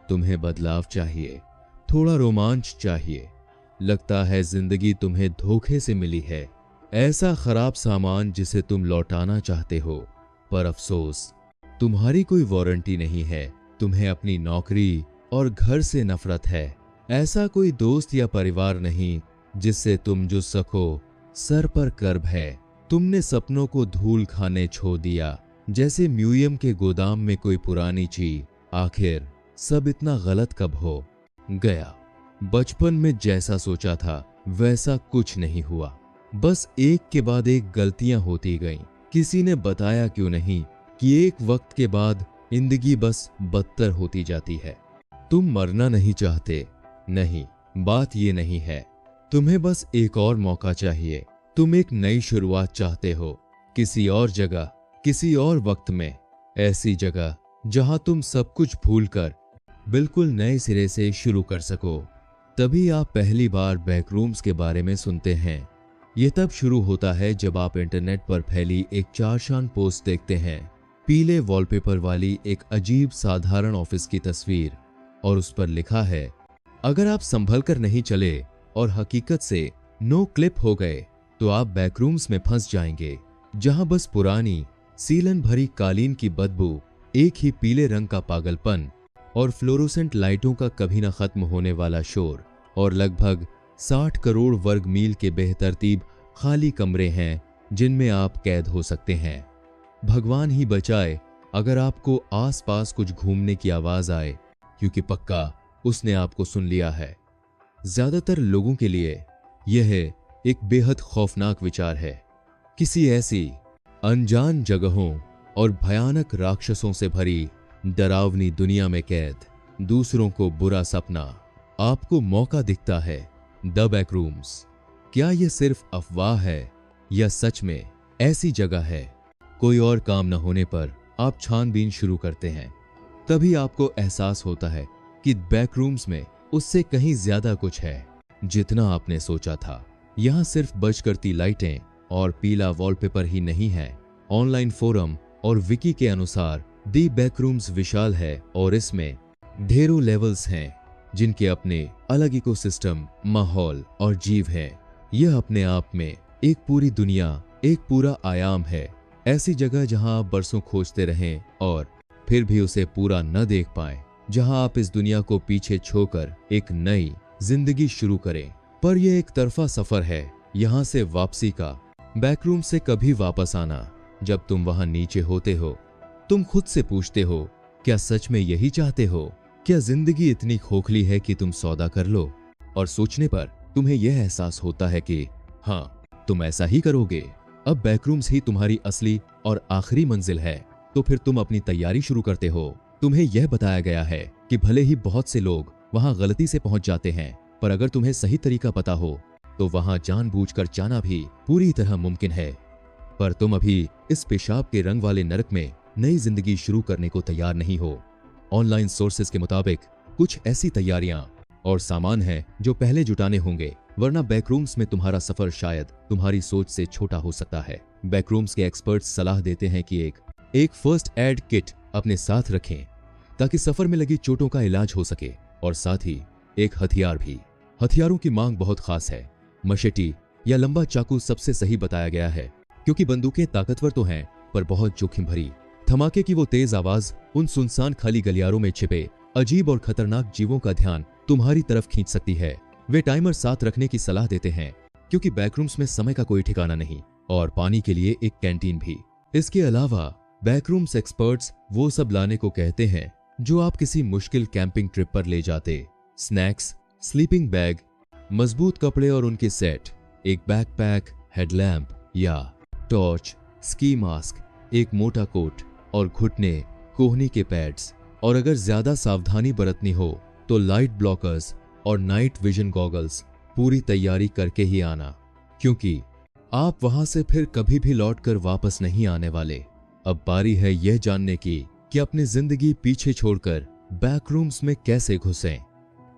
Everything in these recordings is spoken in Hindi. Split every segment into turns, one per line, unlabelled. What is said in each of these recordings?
तुम्हें बदलाव चाहिए, थोड़ा रोमांच चाहिए। लगता है जिंदगी तुम्हें धोखे से मिली है, ऐसा खराब सामान जिसे तुम लौटाना चाहते हो, पर अफसोस तुम्हारी कोई वारंटी नहीं है। तुम्हें अपनी नौकरी और घर से नफरत है, ऐसा कोई दोस्त या परिवार नहीं जिससे तुम जुड़ सको। सर पर कर्ब है, तुमने सपनों को धूल खाने छोड़ दिया, जैसे म्यूजियम के गोदाम में कोई पुरानी चीज। आखिर सब इतना गलत कब हो गया? बचपन में जैसा सोचा था वैसा कुछ नहीं हुआ, बस एक के बाद एक गलतियां होती गईं। किसी ने बताया क्यों नहीं कि एक वक्त के बाद जिंदगी बस बदतर होती जाती है। तुम मरना नहीं चाहते, नहीं, बात ये नहीं है। तुम्हें बस एक और मौका चाहिए। तुम एक नई शुरुआत चाहते हो, किसी और जगह, किसी और वक्त में, ऐसी जगह जहां तुम सब कुछ भूलकर बिल्कुल नए सिरे से शुरू कर सको। तभी आप पहली बार बैकरूम्स के बारे में सुनते हैं। यह तब शुरू होता है जब आप इंटरनेट पर फैली एक चारशान पोस्ट देखते हैं, पीले वॉलपेपर वाली एक अजीब साधारण ऑफिस की तस्वीर, और उस पर लिखा है, अगर आप संभल कर नहीं चले और हकीकत से नो क्लिप हो गए तो आप बैकरूम्स में फंस जाएंगे, जहां बस पुरानी सीलन भरी कालीन की बदबू, एक ही पीले रंग का पागलपन और फ्लोरोसेंट लाइटों का कभी न खत्म होने वाला शोर, और लगभग 60 करोड़ वर्ग मील के बेतरतीब खाली कमरे हैं जिनमें आप कैद हो सकते हैं। भगवान ही बचाए अगर आपको आसपास कुछ घूमने की आवाज आए, क्योंकि पक्का उसने आपको सुन लिया है। ज्यादातर लोगों के लिए यह एक बेहद खौफनाक विचार है। किसी ऐसी अनजान जगहों और भयानक राक्षसों से भरी डरावनी दुनिया में कैद, दूसरों को बुरा सपना, आपको मौका दिखता है द बैकरूम्स। क्या यह सिर्फ अफवाह है या सच में ऐसी जगह है? कोई और काम न होने पर आप छानबीन शुरू करते हैं, तभी आपको एहसास होता है कि बैकरूम्स में उससे कहीं ज्यादा कुछ है जितना आपने सोचा था। यहां सिर्फ बज करती लाइटें और पीला वॉलपेपर ही नहीं है। ऑनलाइन फोरम और विकी के अनुसार दी बैकरूम्स विशाल है और इसमें ढेरों लेवल्स हैं जिनके अपने अलग इकोसिस्टम, माहौल और जीव हैं। यह अपने आप में एक पूरी दुनिया, एक पूरा आयाम है। ऐसी जगह जहां आप बरसों खोजते रहें और फिर भी उसे पूरा न देख पाएं, जहां आप इस दुनिया को पीछे छोड़कर एक नई जिंदगी शुरू करें। पर यह एक तरफा सफर है, यहां से वापसी का। बैकरूम से कभी वापस आना। जब तुम वहां नीचे होते हो, तुम खुद से पूछते हो, क्या सच में यही चाहते हो? क्या जिंदगी इतनी खोखली है कि तुम सौदा कर लो? और सोचने पर तुम्हें यह एहसास होता है कि हाँ, तुम ऐसा ही करोगे। अब बैकरूम्स ही तुम्हारी असली और आखिरी मंजिल है। तो फिर तुम अपनी तैयारी शुरू करते हो। तुम्हें यह बताया गया है कि भले ही बहुत से लोग वहां गलती से पहुंच जाते हैं, पर अगर तुम्हें सही तरीका पता हो तो वहां जानबूझकर जाना भी पूरी तरह मुमकिन है। पर तुम अभी इस पेशाब के रंग वाले नरक में नई जिंदगी शुरू करने को तैयार नहीं हो। ऑनलाइन सोर्सेज के मुताबिक कुछ ऐसी तैयारियां और सामान हैं जो पहले जुटाने होंगे, वरना बैकरूम्स में तुम्हारा सफर शायद तुम्हारी सोच से छोटा हो सकता है। बैकरूम्स के एक्सपर्ट्स सलाह देते हैं कि एक फर्स्ट एड किट अपने साथ रखें ताकि सफर में लगी चोटों का इलाज हो सके, और साथ ही एक हथियार भी। हथियारों की मांग बहुत खास है। मशेटी या लंबा चाकू सबसे सही बताया गया है, क्योंकि बंदूकें ताकतवर तो हैं पर बहुत जोखिम भरी। धमाके की वो तेज आवाज उन सुनसान खाली गलियारों में छिपे अजीब और खतरनाक जीवों का ध्यान तुम्हारी तरफ खींच सकती है। वे टाइमर साथ रखने की सलाह देते हैं, क्योंकि बैकरूम्स में समय का कोई ठिकाना नहीं, और पानी के लिए एक कैंटीन भी। इसके अलावा बैकरूम्स एक्सपर्ट्स वो सब लाने को कहते हैं जो आप किसी मुश्किल कैंपिंग ट्रिप पर ले जाते। स्नैक्स, स्लीपिंग बैग, मजबूत कपड़े और उनके सेट, एक बैकपैक, हेडलैम्प या टॉर्च, स्की मास्क, एक मोटा कोट और घुटने कोहनी के पैड्स, और अगर ज्यादा सावधानी बरतनी हो तो लाइट ब्लॉकर्स और नाइट विजन गॉगल्स। पूरी तैयारी करके ही आना, क्योंकि आप वहां से फिर कभी भी लौटकर वापस नहीं आने वाले। अब बारी है यह जानने की कि अपनी जिंदगी पीछे छोड़कर बैकरूम्स में कैसे घुसें।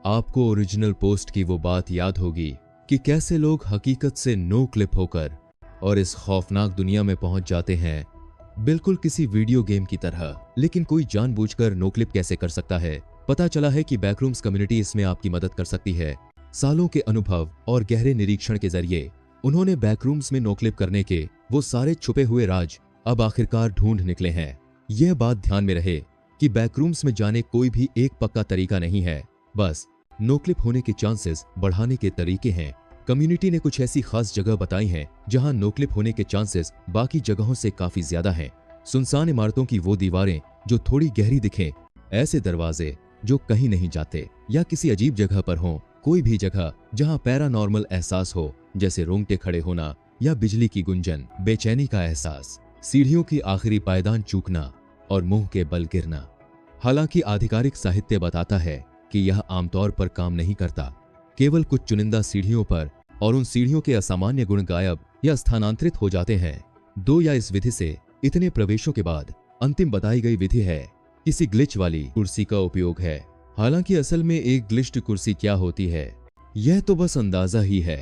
आपको ओरिजिनल पोस्ट की वो बात याद होगी कि कैसे लोग हकीकत से नो क्लिप होकर और इस खौफनाक दुनिया में पहुंच जाते हैं, बिल्कुल किसी वीडियो गेम की तरह। लेकिन कोई जानबूझकर नो क्लिप कैसे कर सकता है? पता चला है कि बैकरूम्स कम्युनिटी इसमें आपकी मदद कर सकती है। सालों के अनुभव और गहरे निरीक्षण के जरिए उन्होंने बैकरूम्स में नोक्लिप करने के वो सारे छुपे हुए राज अब आखिरकार ढूंढ निकले हैं। यह बात ध्यान में रहे कि बैकरूम्स में जाने कोई भी एक पक्का तरीका नहीं है, बस नोक्लिप होने के चांसेस बढ़ाने के तरीके हैं। कम्युनिटी ने कुछ ऐसी खास जगह बताई हैं जहां नोक्लिप होने के चांसेस बाकी जगहों से काफी ज्यादा हैं। सुनसान इमारतों की वो दीवारें जो थोड़ी गहरी दिखें, ऐसे दरवाजे जो कहीं नहीं जाते, या किसी अजीब जगह पर हों, कोई भी जगह जहां पैरानॉर्मल एहसास हो, जैसे रोंगटे खड़े होना या बिजली की गुंजन, बेचैनी का एहसास, सीढ़ियों की आखिरी पायदान चूकना और मुंह के बल गिरना। हालांकि आधिकारिक साहित्य बताता है कि यह आमतौर पर काम नहीं करता। केवल कुछ चुनिंदा सीढ़ियों पर, और उन सीढ़ियों के असामान्य गुण गायब या स्थानांतरित हो जाते हैं। 2 या इस विधि से इतने प्रवेशों के बाद अंतिम बताई गई विधि है किसी ग्लिच वाली कुर्सी का उपयोग है। हालांकि असल में एक ग्लिच्ड कुर्सी क्या होती है, यह तो बस अंदाजा ही है।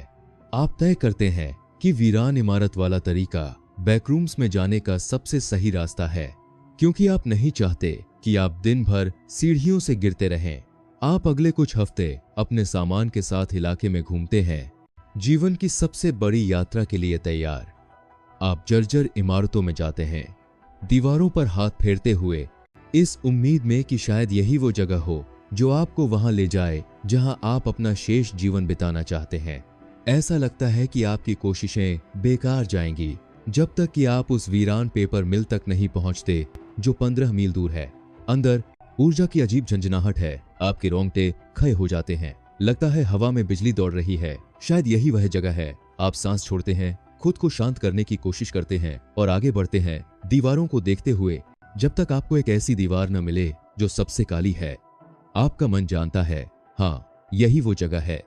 आप तय करते हैं कि वीरान इमारत वाला तरीका बैकरूम्स में जाने का सबसे सही रास्ता है, क्योंकि आप नहीं चाहते कि आप दिन भर सीढ़ियों से गिरते रहें। आप अगले कुछ हफ्ते अपने सामान के साथ इलाके में घूमते हैं, जीवन की सबसे बड़ी यात्रा के लिए तैयार। आप जर्जर इमारतों में जाते हैं, दीवारों पर हाथ फेरते हुए, इस उम्मीद में कि शायद यही वो जगह हो जो आपको वहां ले जाए जहां आप अपना शेष जीवन बिताना चाहते हैं। ऐसा लगता है कि आपकी कोशिशें बेकार जाएंगी जब तक कि आप उस वीरान पेपर मिल तक नहीं पहुंचते जो 15 मील दूर है। अंदर ऊर्जा की अजीब झंझनाहट है, आपके रोंगटे खड़े हो जाते हैं, लगता है हवा में बिजली दौड़ रही है। शायद यही वह जगह है। आप सांस छोड़ते हैं, खुद को शांत करने की कोशिश करते हैं और आगे बढ़ते हैं, दीवारों को देखते हुए, जब तक आपको एक ऐसी दीवार न मिले जो सबसे काली है। आपका मन जानता है, हाँ, यही वो जगह है।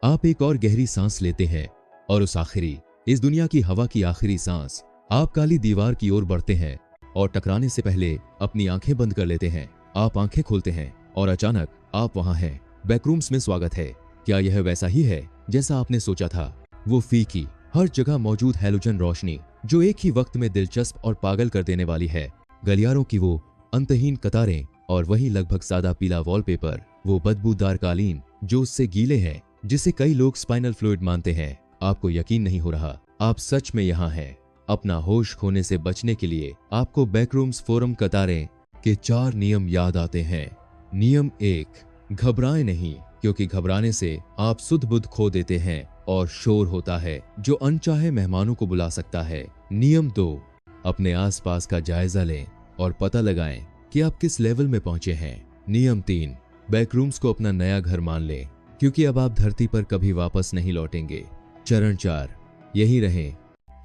आप एक और गहरी सांस लेते हैं और उस आखिरी, इस दुनिया की हवा की आखिरी सांस, आप काली दीवार की ओर बढ़ते हैं और टकराने से पहले अपनी आंखें बंद कर लेते हैं। आप आंखें खोलते हैं और अचानक आप वहां हैं। बैकरूम्स में स्वागत है। क्या यह वैसा ही है जैसा आपने सोचा था? वो फीकी, हर जगह मौजूद हैलोजन रोशनी जो एक ही वक्त में दिलचस्प और पागल कर देने वाली है, गलियारों की वो अंतहीन कतारें और वही लगभग सादा पीला वॉलपेपर, वो बदबूदार कालीन जो उससे गीले हैं, जिसे कई लोग स्पाइनल फ्लूइड मानते हैं। आपको यकीन नहीं हो रहा, आप सच में यहाँ हैं। अपना होश खोने से बचने के लिए आपको बैकरूम्स फोरम कतारें के 4 नियम याद आते हैं। नियम 1, घबराएं नहीं, क्योंकि घबराने से आप सुध बुध खो देते हैं और शोर होता है जो अनचाहे मेहमानों को बुला सकता है। नियम 2, अपने आसपास का जायजा लें और पता लगाएं कि आप किस लेवल में पहुंचे हैं। नियम 3, बैकरूम्स को अपना नया घर मान लें, क्योंकि अब आप धरती पर कभी वापस नहीं लौटेंगे। चरण 4, यही रहें,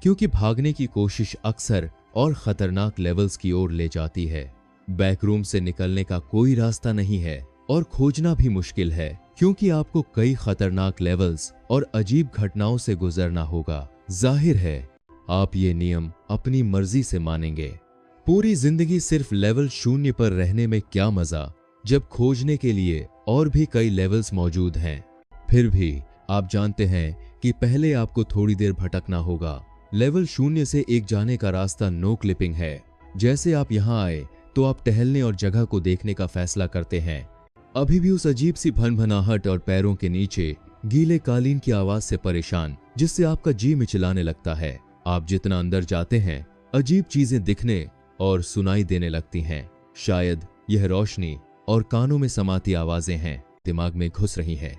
क्योंकि भागने की कोशिश अक्सर और खतरनाक लेवल्स की ओर ले जाती है। बैकरूम से निकलने का कोई रास्ता नहीं है और खोजना भी मुश्किल है, क्योंकि आपको कई खतरनाक लेवल्स और अजीब घटनाओं से गुजरना होगा। जाहिर है आप ये नियम अपनी मर्जी से मानेंगे। पूरी जिंदगी सिर्फ लेवल 0 पर रहने में क्या मजा, जब खोजने के लिए और भी कई लेवल्स मौजूद हैं। फिर भी आप जानते हैं कि पहले आपको थोड़ी देर भटकना होगा। लेवल 0 से 1 जाने का रास्ता नो क्लिपिंग है। जैसे आप यहाँ आए तो आप टहलने और जगह को देखने का फैसला करते हैं, अभी भी उस अजीब सी भनभनाहट और पैरों के नीचे गीले कालीन की आवाज से परेशान, जिससे आपका जी मिचलाने लगता है। आप जितना अंदर जाते हैं, अजीब चीजें दिखने और सुनाई देने लगती हैं। शायद यह रोशनी और कानों में समाती आवाजें हैं, दिमाग में घुस रही हैं।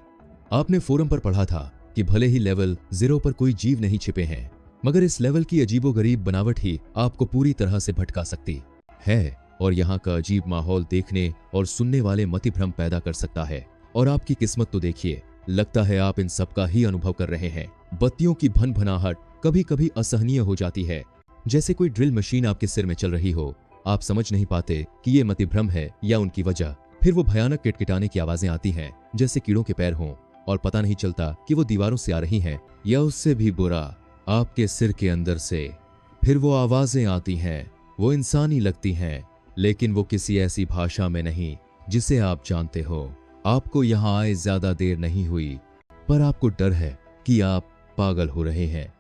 आपने फोरम पर पढ़ा था कि भले ही लेवल 0 पर कोई जीव नहीं छिपे हैं, मगर इस लेवल की अजीबोगरीब बनावट ही आपको पूरी तरह से भटका सकती है, और यहाँ का अजीब माहौल देखने और सुनने वाले मतिभ्रम पैदा कर सकता है। और आपकी किस्मत तो देखिए, लगता है आप इन सब का ही अनुभव कर रहे हैं। बत्तियों की भनभनाहट कभी कभी असहनीय हो जाती है, जैसे कोई ड्रिल मशीन आपके सिर में चल रही हो। आप समझ नहीं पाते कि ये मतिभ्रम है या उनकी वजह। फिर वो भयानक किटकिटाने की आवाजें आती हैं, जैसे कीड़ों के पैर हों, और पता नहीं चलता कि वो दीवारों से आ रही हैं या उससे भी बुरा, आपके सिर के अंदर से। फिर वो आवाजें आती हैं, वो इंसानी लगती हैं, लेकिन वो किसी ऐसी भाषा में नहीं जिसे आप जानते हो। आपको यहाँ आए ज्यादा देर नहीं हुई, पर आपको डर है कि आप पागल हो रहे हैं।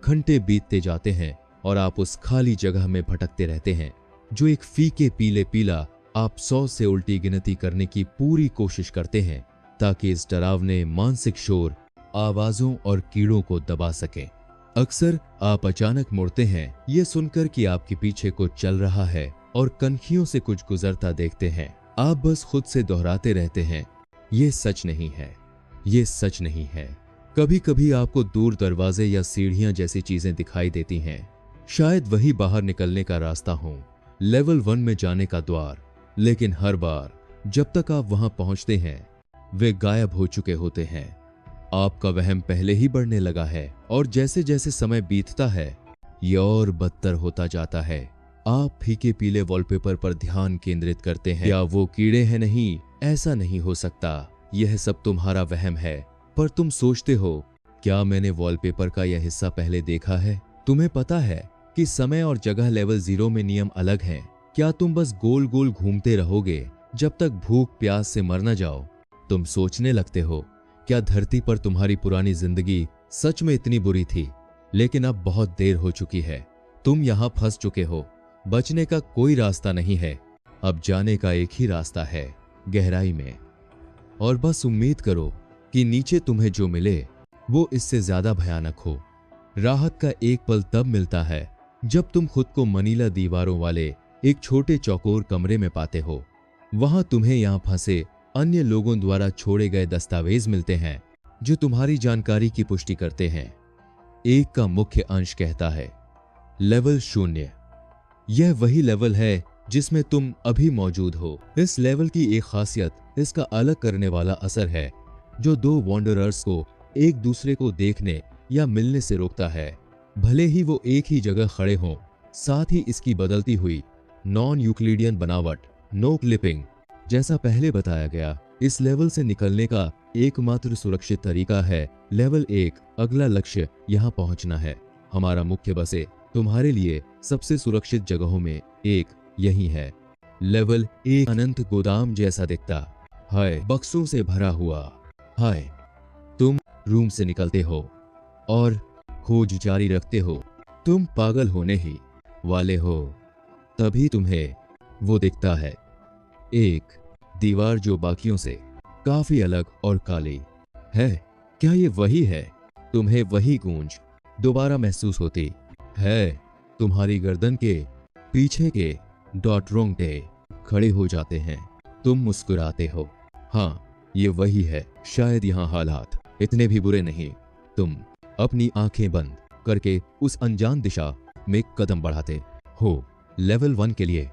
घंटे बीतते जाते हैं और आप उस खाली जगह में भटकते रहते हैं, जो एक फीके पीले पीला आप 100 से उल्टी गिनती करने की पूरी कोशिश करते हैं ताकि इस डरावने मानसिक शोर, आवाजों और कीड़ों को दबा सकें। अक्सर आप अचानक मुड़ते हैं ये सुनकर कि आपके पीछे कुछ चल रहा है और कनखियों से कुछ गुजरता देखते हैं। आप बस खुद से दोहराते रहते हैं, ये सच नहीं है, ये सच नहीं है। कभी कभी आपको दूर दरवाजे या सीढ़ियां जैसी चीजें दिखाई देती हैं, शायद वही बाहर निकलने का रास्ता हो, लेवल 1 में जाने का द्वार। लेकिन हर बार जब तक आप वहां पहुंचते हैं वे गायब हो चुके होते हैं। आपका वहम पहले ही बढ़ने लगा है और जैसे जैसे समय बीतता है ये और बदतर होता जाता है। आप फीके पीले वॉलपेपर पर ध्यान केंद्रित करते हैं। क्या वो कीड़े हैं? नहीं, ऐसा नहीं हो सकता, यह सब तुम्हारा वहम है। पर तुम सोचते हो, क्या मैंने वॉलपेपर का यह हिस्सा पहले देखा है? तुम्हें पता है कि समय और जगह लेवल 0 में नियम अलग हैं। क्या तुम बस गोल गोल घूमते रहोगे जब तक भूख प्यास से मर न जाओ? तुम सोचने लगते हो, क्या धरती पर तुम्हारी पुरानी जिंदगी सच में इतनी बुरी थी? लेकिन अब बहुत देर हो चुकी है, तुम यहां फंस चुके हो। बचने का कोई रास्ता नहीं है, अब जाने का एक ही रास्ता है, गहराई में। और बस उम्मीद करो कि नीचे तुम्हें जो मिले वो इससे ज्यादा भयानक हो। राहत का एक पल तब मिलता है जब तुम खुद को मनीला दीवारों वाले एक छोटे चौकोर कमरे में पाते हो। वहां तुम्हें यहां फंसे अन्य लोगों द्वारा छोड़े गए दस्तावेज मिलते हैं जो तुम्हारी जानकारी की पुष्टि करते हैं। एक का मुख्य अंश कहता है लेवल 0। यह वही लेवल है जिसमें तुम अभी मौजूद हो। इस लेवल की एक खासियत इसका अलग करने वाला असर है जो दो वॉन्डरर्स को एक दूसरे को देखने या मिलने से रोकता है, भले ही वो एक ही जगह खड़े हों। साथ ही इसकी बदलती हुई नॉन यूक्लिडियन बनावट, नो क्लिपिंग, जैसा पहले बताया गया, इस लेवल से निकलने का एकमात्र सुरक्षित तरीका है लेवल 1। अगला लक्ष्य यहाँ पहुंचना है। हमारा मुख्य बसे तुम्हारे लिए सबसे सुरक्षित जगहों में एक यही है। लेवल 1 अनंत गोदाम जैसा दिखता है, बक्सों से भरा हुआ है। तुम रूम से निकलते हो और खोज जारी रखते हो। तुम पागल होने ही वाले हो, तभी तुम्हें वो दिखता है, एक दीवार जो बाकियों से काफी अलग और काली है। क्या ये वही है? तुम्हें वही गूंज दोबारा महसूस होती है। तुम्हारी गर्दन के पीछे के डॉट रोंगटे खड़े हो जाते हैं। तुम मुस्कुराते हो। हाँ, ये वही है। शायद यहाँ हालात इतने भी बुरे नहीं। तुम अपनी आंखें बंद करके उस अनजान दिशा में कदम बढ़ाते हो। लेवल 1 के लिए